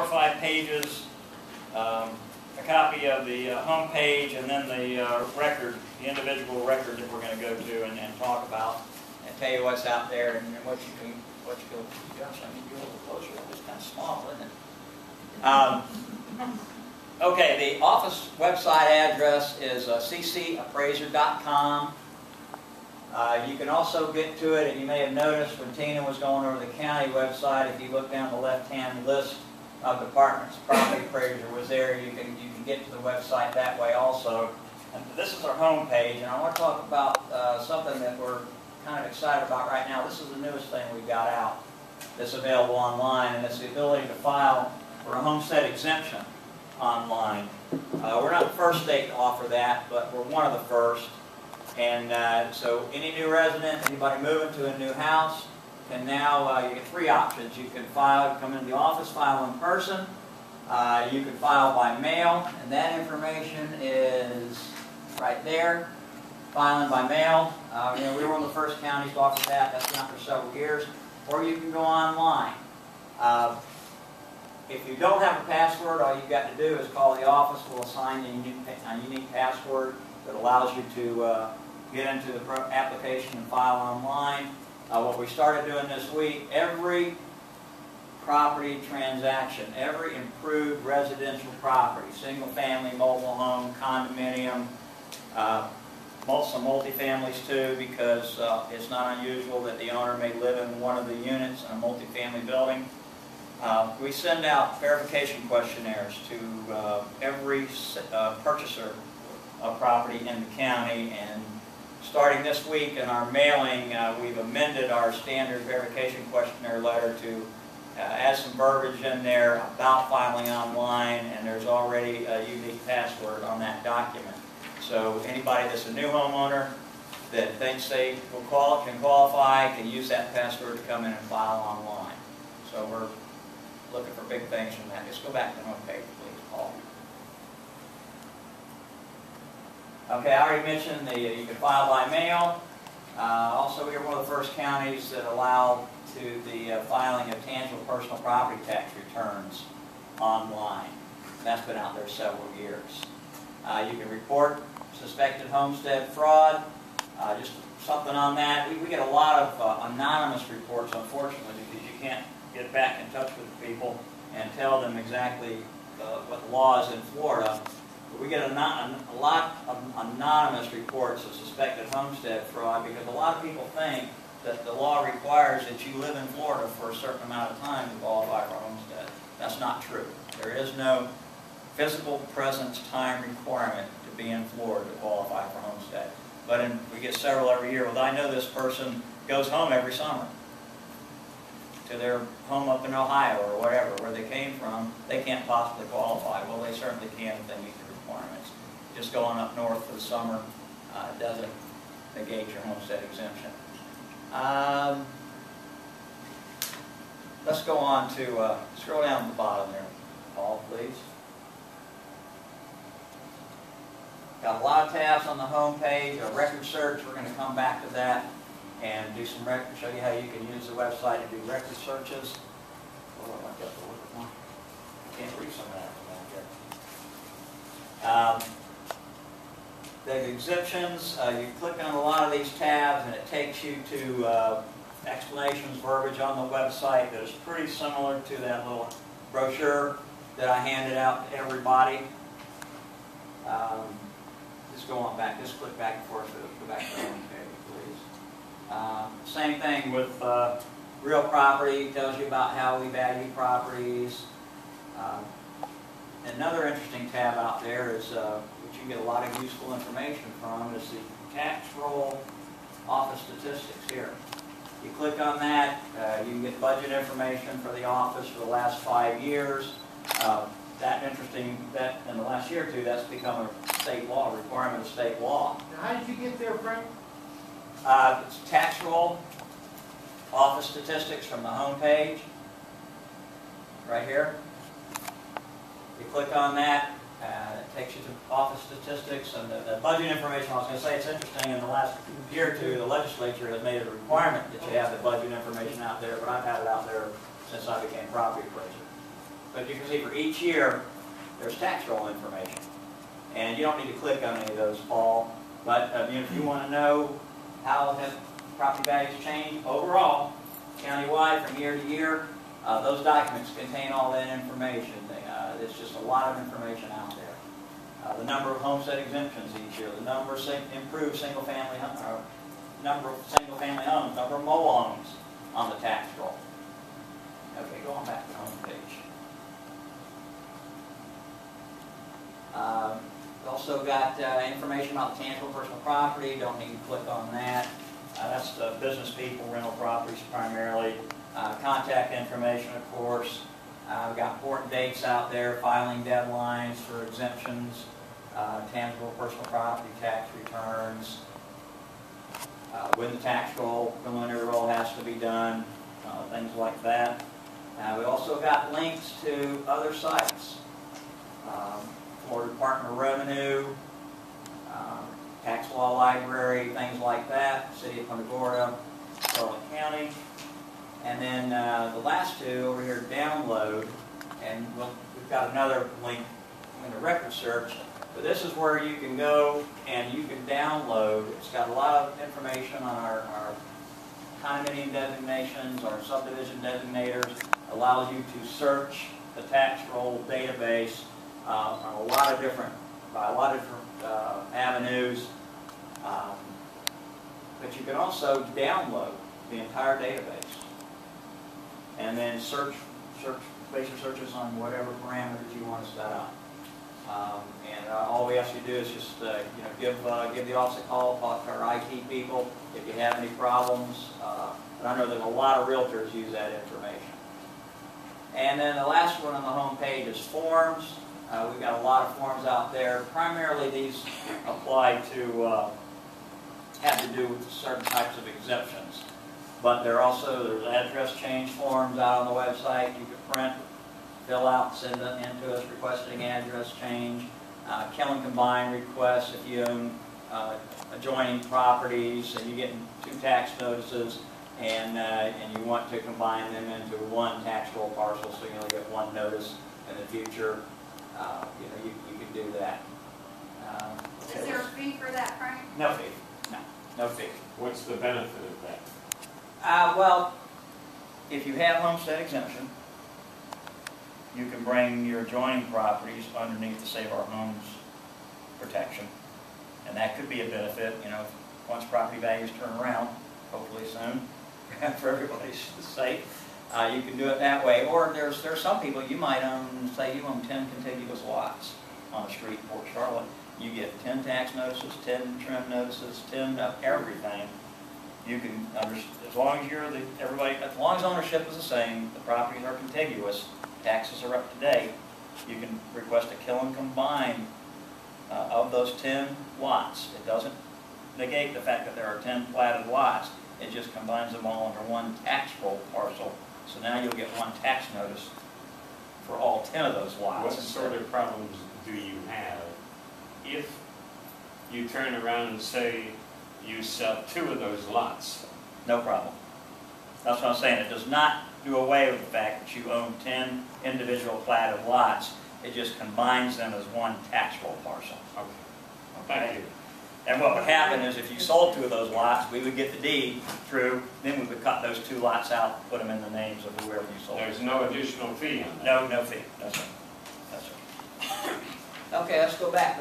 or 5 pages, a copy of the home page, and then the record, the individual record that we're going to go to and talk about, and tell you what's out there and what you can, gosh, I need you a little closer. It's kind of small, isn't it? Okay, the office website address is ccappraiser.com. You can also get to it, and you may have noticed when Tina was going over the county website, if you look down the left-hand list of departments, property appraiser was there. You can get to the website that way also. And this is our home page, and I want to talk about something that we're kind of excited about right now. This is the newest thing we've got out that's available online, and it's the ability to file for a homestead exemption online. We're not the first state to offer that, but we're one of the first. And so any new resident, anybody moving to a new house, can now, you get 3 options. You can file, come into the office, file in person. You can file by mail, and that information is right there. Filing by mail. You know, we were one of the first counties to offer that. That's been out for several years. Or you can go online. If you don't have a password, all you've got to do is call the office. We'll assign you a unique password that allows you to get into the application and file online. What we started doing this week, every property transaction, every improved residential property, single family, mobile home, condominium, some multifamilies too, because it's not unusual that the owner may live in one of the units in a multifamily building. We send out verification questionnaires to every purchaser of property in the county, and starting this week in our mailing, we've amended our standard verification questionnaire letter to add some verbiage in there about filing online, and there's already a unique password on that document. So anybody that's a new homeowner that thinks they can qualify can use that password to come in and file online. So we're looking for big things from that. Just go back to the home page, please, Paul. Okay, I already mentioned you can file by mail. Also, we are one of the first counties that allow the filing of tangible personal property tax returns online. And that's been out there several years. You can report suspected homestead fraud. Just something on that. We get a lot of anonymous reports, unfortunately, because you can't get back in touch with the people and tell them exactly what the law is in Florida. But we get a lot of anonymous reports of suspected homestead fraud because a lot of people think that the law requires that you live in Florida for a certain amount of time to qualify for homestead. That's not true. There is no physical presence time requirement to be in Florida to qualify for homestead. But we get several every year. Well, I know this person goes home every summer to their home up in Ohio or whatever, where they came from. They can't possibly qualify. Well, they certainly can if they meet the requirements. Just going up north for the summer doesn't negate your homestead exemption. Let's go on to, scroll down to the bottom there, Paul, please. Got a lot of tabs on the home page. A record search, we're going to come back to that and do some show you how you can use the website to do record searches. Oh, I might have to look at one. I can't read some of that from back there. The exemptions, you click on a lot of these tabs and it takes you to explanations, verbiage on the website that is pretty similar to that little brochure that I handed out to everybody. Just go on back, just click back and forth, go back to the home page, please. Same thing with real property, tells you about how we value properties. Another interesting tab out there is, which you can get a lot of useful information from, is the tax roll office statistics here. You click on that, you can get budget information for the office for the last 5 years. That in the last year or two, that's become a state law, requirement of state law. Now, how did you get there, Frank? It's tax roll, office statistics from the home page, right here. You click on that, it takes you to office statistics and the budget information. I was going to say, it's interesting, in the last year or two, the legislature has made it a requirement that you have the budget information out there, but I've had it out there since I became property appraiser. But you can see for each year, there's tax roll information. And you don't need to click on any of those, Paul. But if you want to know how have property values changed overall, countywide from year to year, those documents contain all that information. It's just a lot of information out there. The number of homestead exemptions each year, the number of improved single-family homes, number of single-family homes, number of mobile homes on the tax roll. Okay, go on back to the home page. We've also got information about tangible personal property. Don't need to click on that. That's the business people, rental properties primarily. Contact information, of course. We've got important dates out there, filing deadlines for exemptions, tangible personal property tax returns, when the tax roll, preliminary roll has to be done, things like that. We also got links to other sites. Florida Department of Revenue, Tax Law Library, things like that, City of Punta Gorda, Charlotte County. And then the last two over here, download, and we've got another link in the record search, but this is where you can go and you can download. It's got a lot of information on our condominium designations, our subdivision designators, allows you to search the tax roll database on a lot of different avenues, but you can also download the entire database and then base your searches on whatever parameters you want to set up. All we ask you to do is just give the office a call, talk to our IT people if you have any problems. But I know there's a lot of realtors use that information. And then the last one on the home page is forms. We've got a lot of forms out there. Primarily these apply to, have to do with certain types of exemptions. But there's address change forms out on the website. You can print, fill out, send them in to us requesting address change. Kill and combine requests if you own adjoining properties and you get 2 tax notices and you want to combine them into one tax roll parcel so you only get one notice in the future. You can do that. Is there a fee for that, Frank? No fee. No fee. What's the benefit of that? Well, if you have homestead exemption, you can bring your adjoining properties underneath the Save Our Homes protection. And that could be a benefit, once property values turn around, hopefully soon, for everybody's sake. You can do it that way. Or there's some people, you might own, say you own 10 contiguous lots on the street in Port Charlotte. You get 10 tax notices, 10 trim notices, 10 of everything. You can, as long as ownership is the same, the properties are contiguous, taxes are up to date, you can request a kill and combine of those 10 lots. It doesn't negate the fact that there are 10 platted lots. It just combines them all under one tax roll parcel. So now you'll get one tax notice for all 10 of those lots. What sort of problems do you have if you turn around and say you sell 2 of those lots? No problem. That's what I'm saying. It does not do away with the fact that you own 10 individual platted lots. It just combines them as one tax roll parcel. Okay. Thank you. And what would happen is if you sold 2 of those lots, we would get the deed through, then we would cut those 2 lots out, put them in the names of whoever you sold. There's no additional fee on that? No fee. No, sir. No, sir. Okay, let's go back.